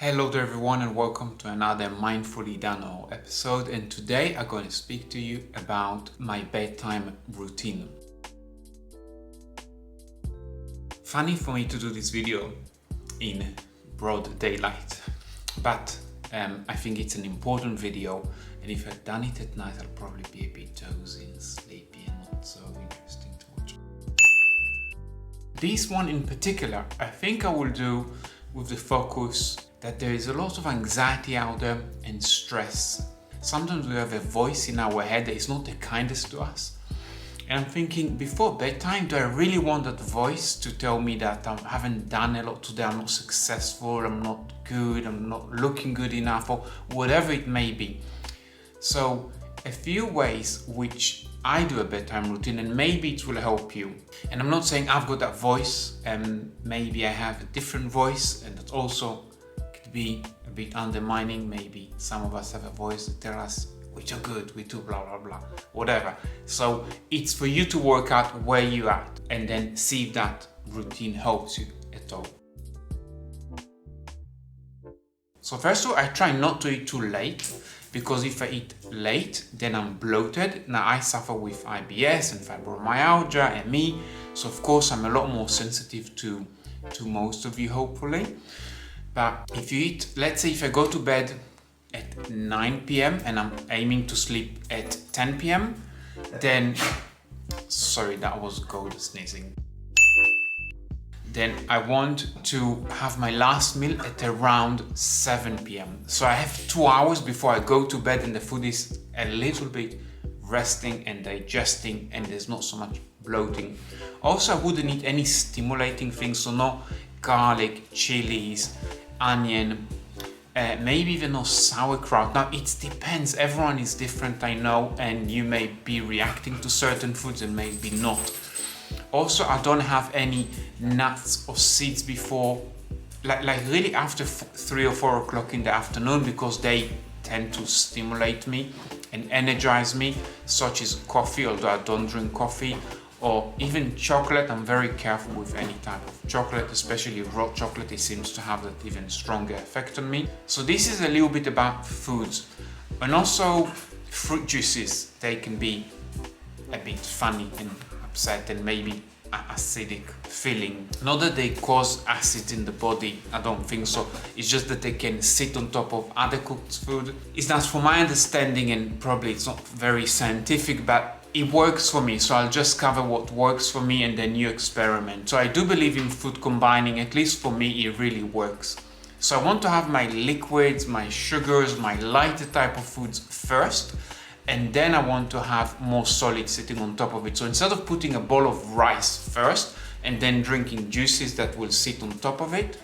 Hello there everyone and welcome to another Mindful Idan Naor episode, and today I'm going to speak to you about my bedtime routine. Funny for me to do this video in broad daylight, but I think it's an important video, and if I'd done it at night I'll probably be a bit dozy and sleepy and not so interesting to watch. This one in particular I think I will do with the focus that there is a lot of anxiety out there and stress. Sometimes we have a voice in our head that is not the kindest to us. And I'm thinking, before bedtime, do I really want that voice to tell me that I haven't done a lot today, I'm not successful, I'm not good, I'm not looking good enough, or whatever it may be. So a few ways which I do a bedtime routine, and maybe it will help you. And I'm not saying I've got that voice, and maybe I have a different voice, and that also could be a bit undermining. Maybe some of us have a voice that tells us which are good, we do blah blah blah, whatever. So it's for you to work out where you're at and then see if that routine helps you at all. So first of all, I try not to eat too late, because if I eat late, then I'm bloated. Now I suffer with IBS and fibromyalgia, ME, so of course I'm a lot more sensitive to most of you, hopefully. But if you eat, let's say if I go to bed at 9 p.m. and I'm aiming to sleep at 10 p.m, then, sorry, that was gold sneezing. Then I want to have my last meal at around 7 p.m. So I have 2 hours before I go to bed, and the food is a little bit resting and digesting, and there's not so much bloating. Also, I wouldn't eat any stimulating things, so no garlic, chilies, onion, maybe even no sauerkraut. Now it depends, everyone is different, I know, and you may be reacting to certain foods and maybe not. Also, I don't have any nuts or seeds before, like really after 3 or 4 o'clock in the afternoon, because they tend to stimulate me and energize me, such as coffee, although I don't drink coffee, or even chocolate. I'm very careful with any type of chocolate, especially raw chocolate. It seems to have that even stronger effect on me. So this is a little bit about foods. And also fruit juices, they can be a bit funny and upset and maybe acidic feeling. Not that they cause acid in the body, I don't think so. It's just that they can sit on top of other cooked food. It's not, from my understanding, and probably it's not very scientific, but it works for me. So I'll just cover what works for me and then you experiment. So I do believe in food combining, at least for me it really works. So I want to have my liquids, my sugars, my lighter type of foods first, and then I want to have more solid sitting on top of it. So instead of putting a bowl of rice first and then drinking juices that will sit on top of it,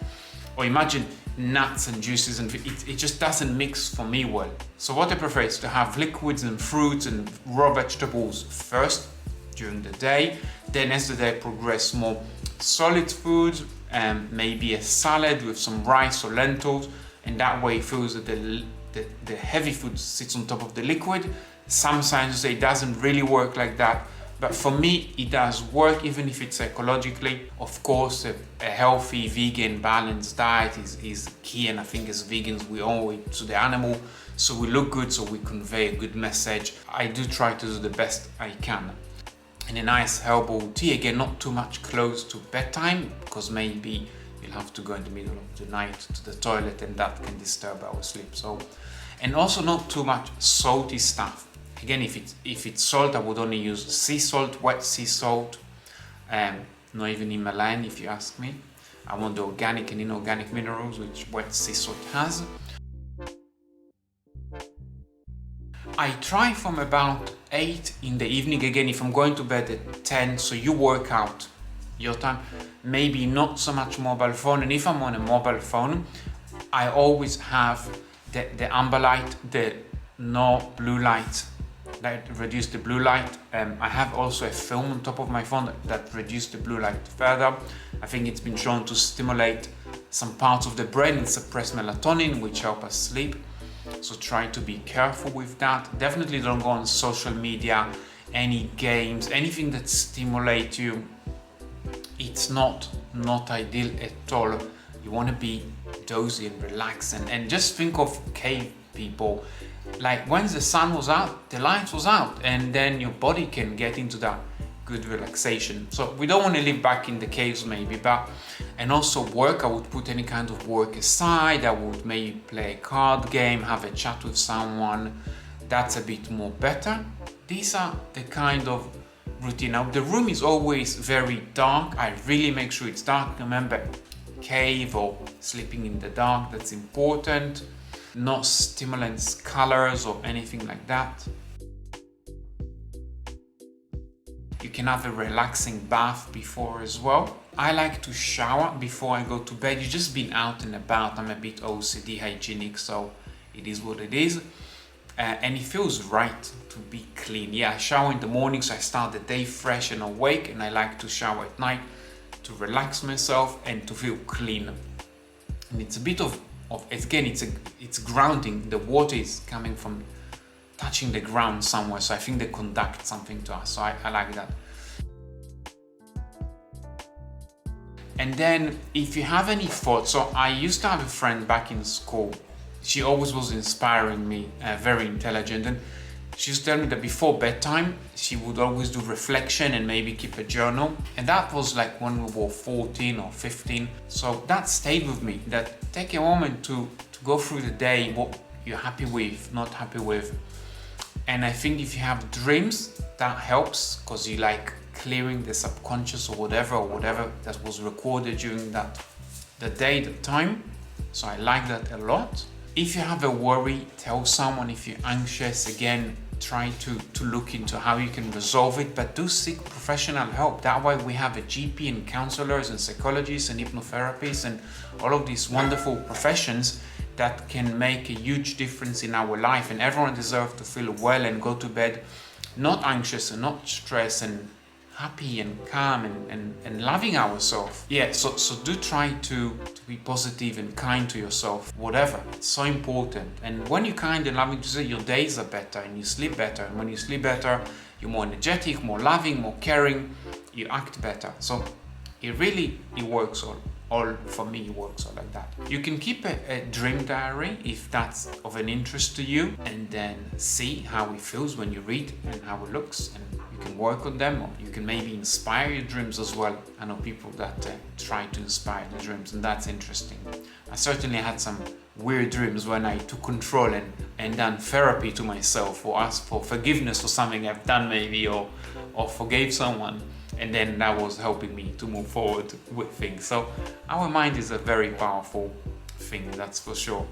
or imagine nuts and juices, and it just doesn't mix for me well. So what I prefer is to have liquids and fruits and raw vegetables first during the day, then as the day progresses, more solid food, and maybe a salad with some rice or lentils, and that way it feels that the heavy food sits on top of the liquid. Some scientists say it doesn't really work like that, but for me it does work, even if it's psychologically. Of course, a healthy, vegan, balanced diet is key, and I think as vegans we owe it to the animal, so we look good, so we convey a good message. I do try to do the best I can. And a nice herbal tea, again, not too much close to bedtime, because maybe you'll have to go in the middle of the night to the toilet and that can disturb our sleep. So, and also not too much salty stuff. Again, if it's salt, I would only use sea salt, wet sea salt, not even Himalayan if you ask me. I want the organic and inorganic minerals which wet sea salt has. I try from about 8 in the evening, again if I'm going to bed at 10, so you work out your time, maybe not so much mobile phone. And if I'm on a mobile phone, I always have the amber light, the no blue light, that reduce the blue light. I have also a film on top of my phone that reduce the blue light further. I think it's been shown to stimulate some parts of the brain and suppress melatonin, which help us sleep. So try to be careful with that. Definitely don't go on social media, any games, anything that stimulates you. It's not ideal at all. You want to be dozy and relax, and just think of cave people. Like when the sun was out, the light was out, and then your body can get into that good relaxation. So we don't want to live back in the caves maybe, but and also work, I would put any kind of work aside. I would maybe play a card game, have a chat with someone. That's a bit more better. These are the kind of routine. Now the room is always very dark. I really make sure it's dark. Remember, cave or sleeping in the dark, that's important. No stimulants, colors or anything like that. You can have a relaxing bath before as well. I like to shower before I go to bed. You've just been out and about. I'm a bit OCD hygienic, so it is what it is. And it feels right to be clean. Yeah, I shower in the morning, so I start the day fresh and awake, and I like to shower at night to relax myself and to feel clean. And it's a bit of again, it's grounding. The water is coming from touching the ground somewhere, so I think they conduct something to us, so I like that. And then if you have any thoughts, so I used to have a friend back in school. She always was inspiring me, very intelligent, and she used to tell me that before bedtime she would always do reflection and maybe keep a journal, and that was like when we were 14 or 15. So that stayed with me, that take a moment to go through the day, what you're happy with, not happy with. And I think if you have dreams, that helps, because you like clearing the subconscious or whatever that was recorded during the day, the time. So I like that a lot. If you have a worry, tell someone. If you're anxious, again, try to look into how you can resolve it, but do seek professional help. That way we have a GP and counselors and psychologists and hypnotherapists and all of these wonderful professions that can make a huge difference in our life, and everyone deserves to feel well and go to bed not anxious and not stressed and happy and calm and loving ourselves. Yeah, so do try to be positive and kind to yourself, whatever. It's so important. And when you're kind and loving to yourself, your days are better and you sleep better. And when you sleep better, you're more energetic, more loving, more caring, you act better. So it works all for me, it works all like that. You can keep a dream diary if that's of an interest to you, and then see how it feels when you read and how it looks, and you can work on them, or you can maybe inspire your dreams as well. I know people that try to inspire their dreams, and that's interesting. I certainly had some weird dreams when I took control and done therapy to myself, or asked for forgiveness for something I've done maybe, or forgave someone. And then that was helping me to move forward with things. So our mind is a very powerful thing, that's for sure.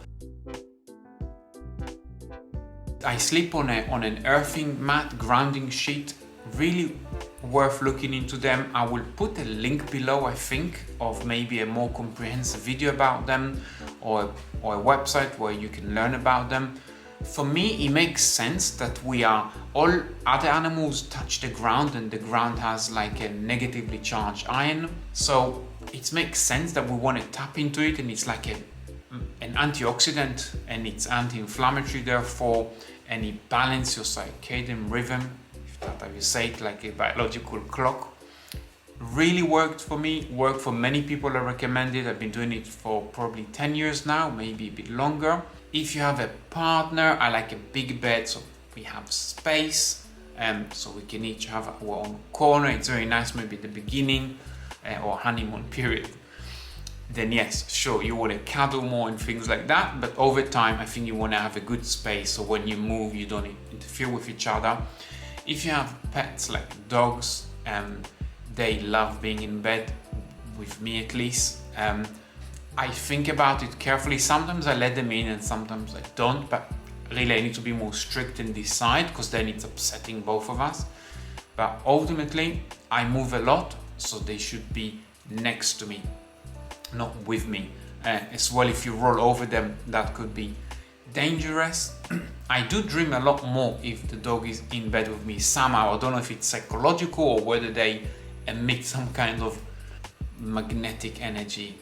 I sleep on an earthing mat, grounding sheet, really worth looking into them. I will put a link below, I think, of maybe a more comprehensive video about them, or a website where you can learn about them. For me, it makes sense that all other animals touch the ground, and the ground has like a negatively charged ion. So it makes sense that we want to tap into it, and it's like an antioxidant, and it's anti-inflammatory therefore, and it balances your circadian rhythm, if that's how you say it, like a biological clock. Really worked for me, worked for many people. I recommend it. I've been doing it for probably 10 years now, maybe a bit longer. If you have a partner, I like a big bed, so we have space, so we can each have our own corner. It's very nice, maybe at the beginning or honeymoon period. Then yes, sure, you want to cuddle more and things like that, but over time I think you want to have a good space, so when you move you don't interfere with each other. If you have pets like dogs, they love being in bed with me, at least. I think about it carefully. Sometimes I let them in and sometimes I don't, but really I need to be more strict and decide, because then it's upsetting both of us. But ultimately I move a lot, so they should be next to me, not with me. As well, if you roll over them, that could be dangerous. I do dream a lot more if the dog is in bed with me somehow. I don't know if it's psychological or whether they emit some kind of magnetic energy.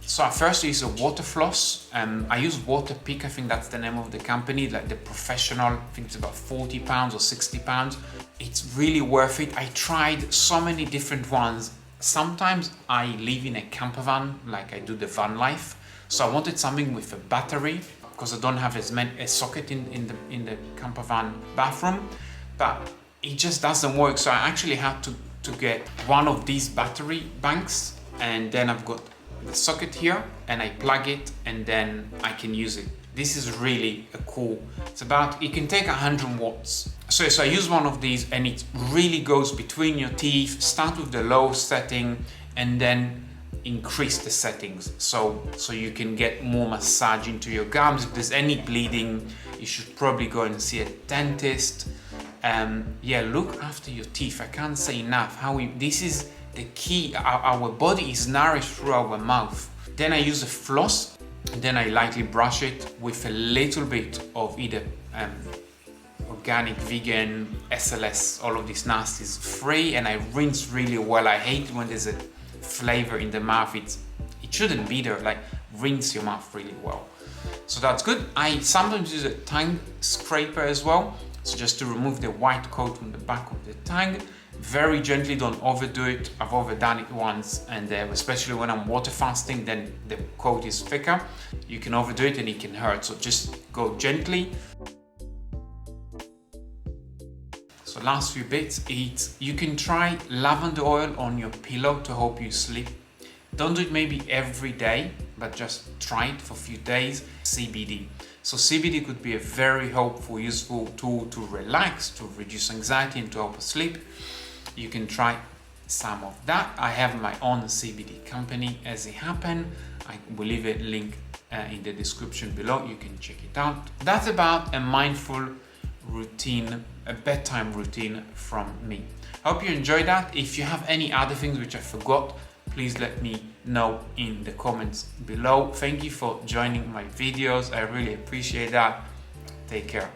So I first use a water floss. I use Water Pick, I think that's the name of the company, like the professional. I think it's about £40 or £60. It's really worth it. I tried so many different ones sometimes I live in a camper van, like I do the van life. So I wanted something with a battery, because I don't have a socket in the camper van bathroom, but it just doesn't work. So I actually had to get one of these battery banks, and then I've got the socket here, and I plug it, and then I can use it. This is really cool. It can take 100 watts. So I use one of these, and it really goes between your teeth. Start with the low setting and then increase the settings, so you can get more massage into your gums. If there's any bleeding, you should probably go and see a dentist. Yeah, look after your teeth. I can't say enough this is the key. Our body is nourished through our mouth. Then I use a floss, then I lightly brush it with a little bit of either organic, vegan, SLS, all of these nasties free, and I rinse really well. I hate when there's a flavor in the mouth. It shouldn't be there. Like, rinse your mouth really well. So that's good. I sometimes use a tongue scraper as well, so just to remove the white coat from the back of the tongue. Very gently, don't overdo it. I've overdone it once, and especially when I'm water fasting, then the coat is thicker. You can overdo it and it can hurt, so just go gently. So last few bits, you can try lavender oil on your pillow to help you sleep. Don't do it maybe every day, but just try it for a few days. CBD. So CBD could be a very helpful, useful tool to relax, to reduce anxiety, and to help us sleep. You can try some of that. I have my own CBD company, As It Happen. I will leave a link in the description below. You can check it out. That's about a mindful routine, a bedtime routine from me. Hope you enjoyed that. If you have any other things which I forgot, please let me know in the comments below. Thank you for joining my videos. I really appreciate that. Take care.